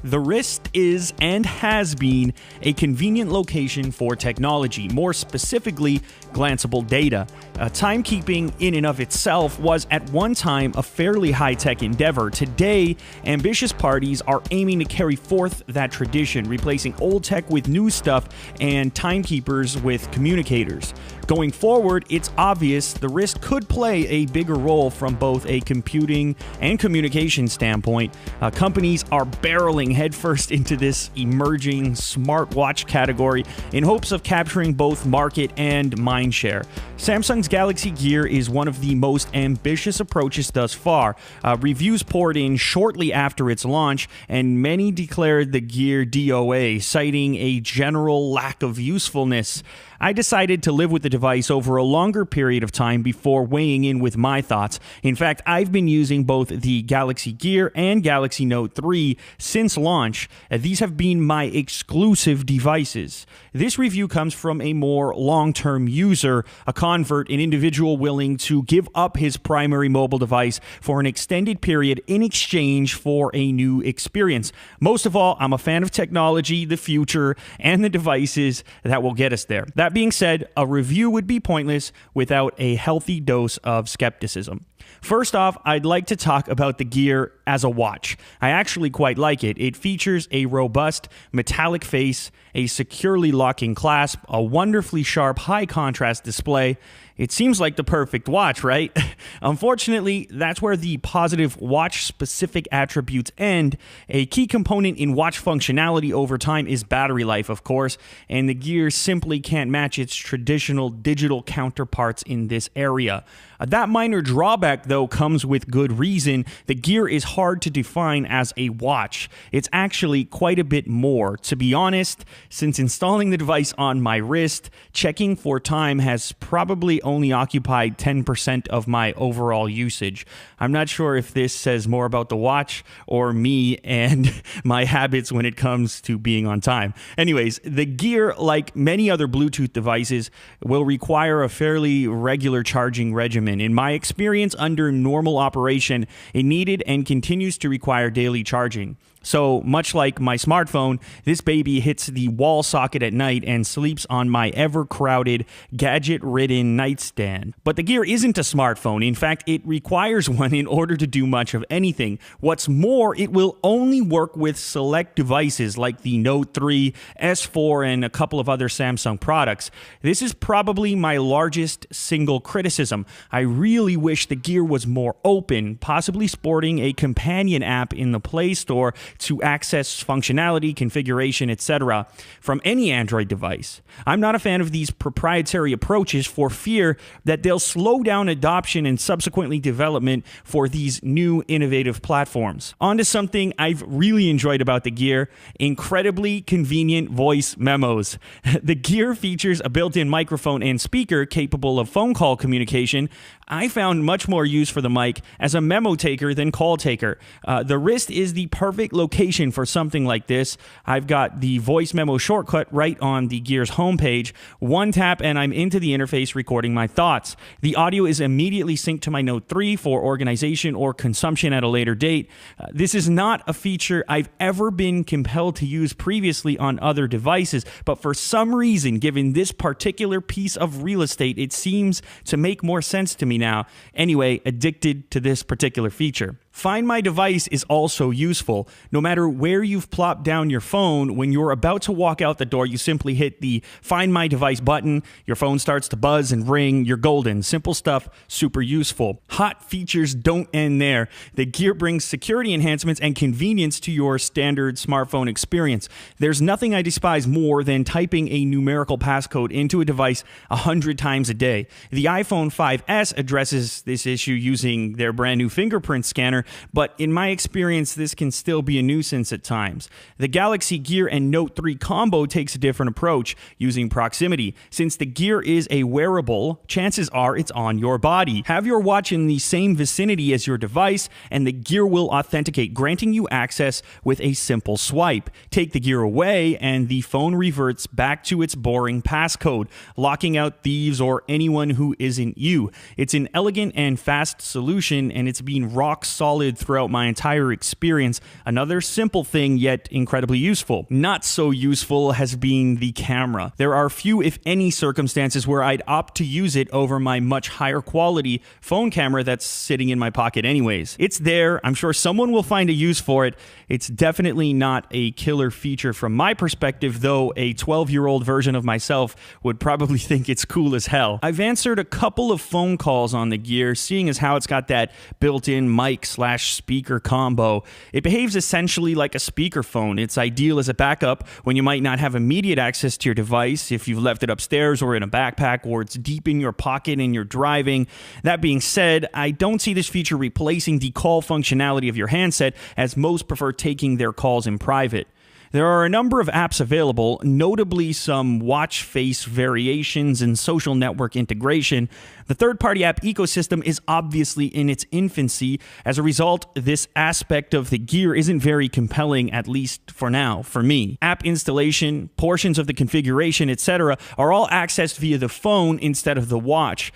The wrist is and has been a convenient location for technology, more specifically, glanceable data. Timekeeping in and of itself was at one time a fairly high-tech endeavor. Today, ambitious parties are aiming to carry forth that tradition, replacing old tech with new stuff and timekeepers with communicators. Going forward, it's obvious the wrist could play a bigger role from both a computing and communication standpoint. Companies are barreling headfirst into this emerging smartwatch category in hopes of capturing both market and mindshare. Samsung's Galaxy Gear is one of the most ambitious approaches thus far. Reviews poured in shortly after its launch, and many declared the Gear DOA, citing a general lack of usefulness. I decided to live with the device over a longer period of time before weighing in with my thoughts. In fact, I've been using both the Galaxy Gear and Galaxy Note 3 since launch. These have been my exclusive devices. This review comes from a more long-term user, a convert, an individual willing to give up his primary mobile device for an extended period in exchange for a new experience. Most of all, I'm a fan of technology, the future, and the devices that will get us there. That being said, a review would be pointless without a healthy dose of skepticism. First off, I'd like to talk about the Gear as a watch. I actually quite like it. It features a robust metallic face, a securely locking clasp, a wonderfully sharp high-contrast display. It seems like the perfect watch, right? Unfortunately, that's where the positive watch-specific attributes end. A key component in watch functionality over time is battery life, of course, and the Gear simply can't match its traditional digital counterparts in this area. That minor drawback, though, comes with good reason. The Gear is hard to define as a watch. It's actually quite a bit more. To be honest, since installing the device on my wrist, checking for time has probably only occupied 10% of my overall usage. I'm not sure if this says more about the watch or me and my habits when it comes to being on time. Anyways, the Gear, like many other Bluetooth devices, will require a fairly regular charging regimen. In my experience, under normal operation, it needed and continues to require daily charging. So, much like my smartphone, this baby hits the wall socket at night and sleeps on my ever-crowded, gadget-ridden nightstand. But the Gear isn't a smartphone. In fact, it requires one in order to do much of anything. What's more, it will only work with select devices like the Note 3, S4, and a couple of other Samsung products. This is probably my largest single criticism. I really wish the Gear was more open, possibly sporting a companion app in the Play Store to access functionality, configuration, etc. from any Android device. I'm not a fan of these proprietary approaches for fear that they'll slow down adoption and subsequently development for these new innovative platforms. On to something I've really enjoyed about the Gear: incredibly convenient voice memos. The Gear features a built-in microphone and speaker capable of phone call communication. I found much more use for the mic as a memo taker than call taker. The wrist is the perfect location for something like this. I've got the voice memo shortcut right on the Gear's homepage. One tap and I'm into the interface recording my thoughts. The audio is immediately synced to my Note 3 for organization or consumption at a later date. This is not a feature I've ever been compelled to use previously on other devices, but for some reason, given this particular piece of real estate, it seems to make more sense to me now. Anyway, addicted to this particular feature. Find My Device is also useful. No matter where you've plopped down your phone, when you're about to walk out the door, you simply hit the Find My Device button, your phone starts to buzz and ring, you're golden. Simple stuff, super useful. Hot features don't end there. The Gear brings security enhancements and convenience to your standard smartphone experience. There's nothing I despise more than typing a numerical passcode into a device 100 times a day. The iPhone 5S addresses this issue using their brand new fingerprint scanner, but in my experience, this can still be a nuisance at times. The Galaxy Gear and Note 3 combo takes a different approach, using proximity. Since the Gear is a wearable, chances are it's on your body. Have your watch in the same vicinity as your device, and the Gear will authenticate, granting you access with a simple swipe. Take the Gear away, and the phone reverts back to its boring passcode, locking out thieves or anyone who isn't you. It's an elegant and fast solution, and it's been rock solid solid throughout my entire experience. Another simple thing, yet incredibly useful. Not so useful has been the camera. There are few, if any, circumstances where I'd opt to use it over my much higher quality phone camera that's sitting in my pocket anyways. It's there. I'm sure someone will find a use for it. It's definitely not a killer feature from my perspective, though a 12-year-old version of myself would probably think it's cool as hell. I've answered a couple of phone calls on the Gear, seeing as how it's got that built-in mic/speaker combo. It behaves essentially like a speakerphone. It's ideal as a backup when you might not have immediate access to your device, if you've left it upstairs or in a backpack, or it's deep in your pocket and you're driving. That being said, I don't see this feature replacing the call functionality of your handset, as most prefer taking their calls in private. There are a number of apps available, notably some watch face variations and social network integration. The third-party app ecosystem is obviously in its infancy. As a result, this aspect of the Gear isn't very compelling, at least for now, for me. App installation, portions of the configuration, etc. are all accessed via the phone instead of the watch.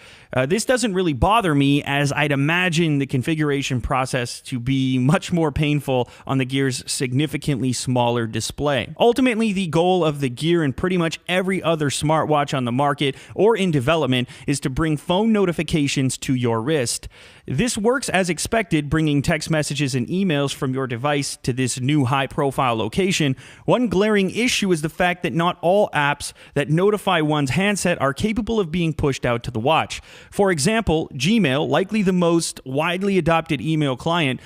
This doesn't really bother me, as I'd imagine the configuration process to be much more painful on the Gear's significantly smaller display. Ultimately, the goal of the Gear and pretty much every other smartwatch on the market or in development is to bring phone notifications to your wrist. This works as expected, bringing text messages and emails from your device to this new high-profile location. One glaring issue is the fact that not all apps that notify one's handset are capable of being pushed out to the watch. For example, Gmail, likely the most widely adopted email client,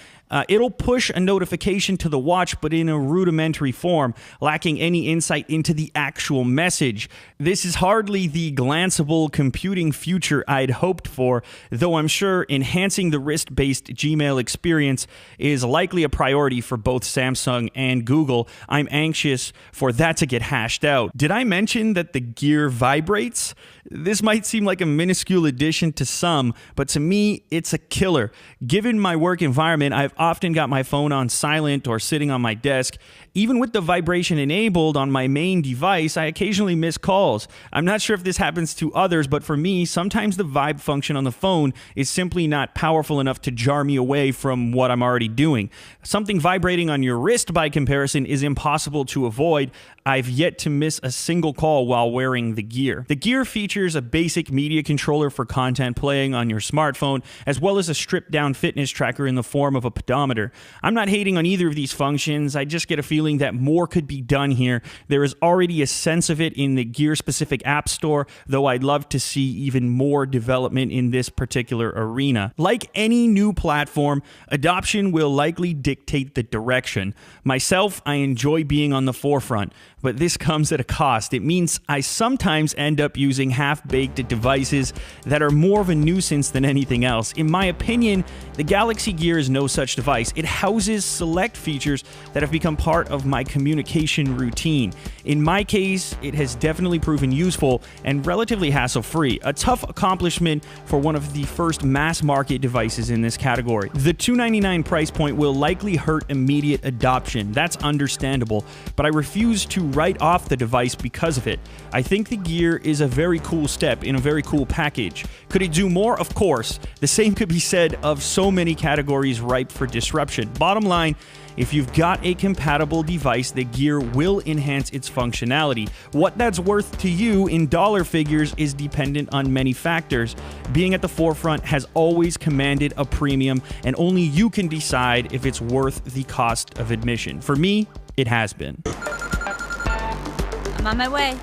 it'll push a notification to the watch, but in a rudimentary form, lacking any insight into the actual message. This is hardly the glanceable computing future I'd hoped for, though I'm sure enhancing the wrist-based Gmail experience is likely a priority for both Samsung and Google. I'm anxious for that to get hashed out. Did I mention that the Gear vibrates? This might seem like a minuscule addition to some, but to me, it's a killer. Given my work environment, I've often got my phone on silent or sitting on my desk. Even with the vibration enabled on my main device, I occasionally miss calls. I'm not sure if this happens to others, but for me, sometimes the vibe function on the phone is simply not powerful enough to jar me away from what I'm already doing. Something vibrating on your wrist, by comparison, is impossible to avoid. I've yet to miss a single call while wearing the Gear. The Gear features a basic media controller for content playing on your smartphone, as well as a stripped-down fitness tracker in the form of a pedometer. I'm not hating on either of these functions. I just get a feeling that more could be done here. There is already a sense of it in the Gear-specific app store, though I'd love to see even more development in this particular arena. Like any new platform, adoption will likely dictate the direction. Myself, I enjoy being on the forefront, but this comes at a cost. It means I sometimes end up using half-baked devices that are more of a nuisance than anything else. In my opinion, the Galaxy Gear is no such device. It houses select features that have become part of my communication routine. In my case, it has definitely proven useful and relatively hassle-free, a tough accomplishment for one of the first mass-market devices in this category. The $299 price point will likely hurt immediate adoption. That's understandable, but I refuse to write off the device because of it. I think the Gear is a very cool step in a very cool package. Could it do more? Of course. The same could be said of so many categories ripe for disruption. Bottom line, if you've got a compatible device, the Gear will enhance its functionality. What that's worth to you in dollar figures is dependent on many factors. Being at the forefront has always commanded a premium, and only you can decide if it's worth the cost of admission. For me, it has been. I'm on my way.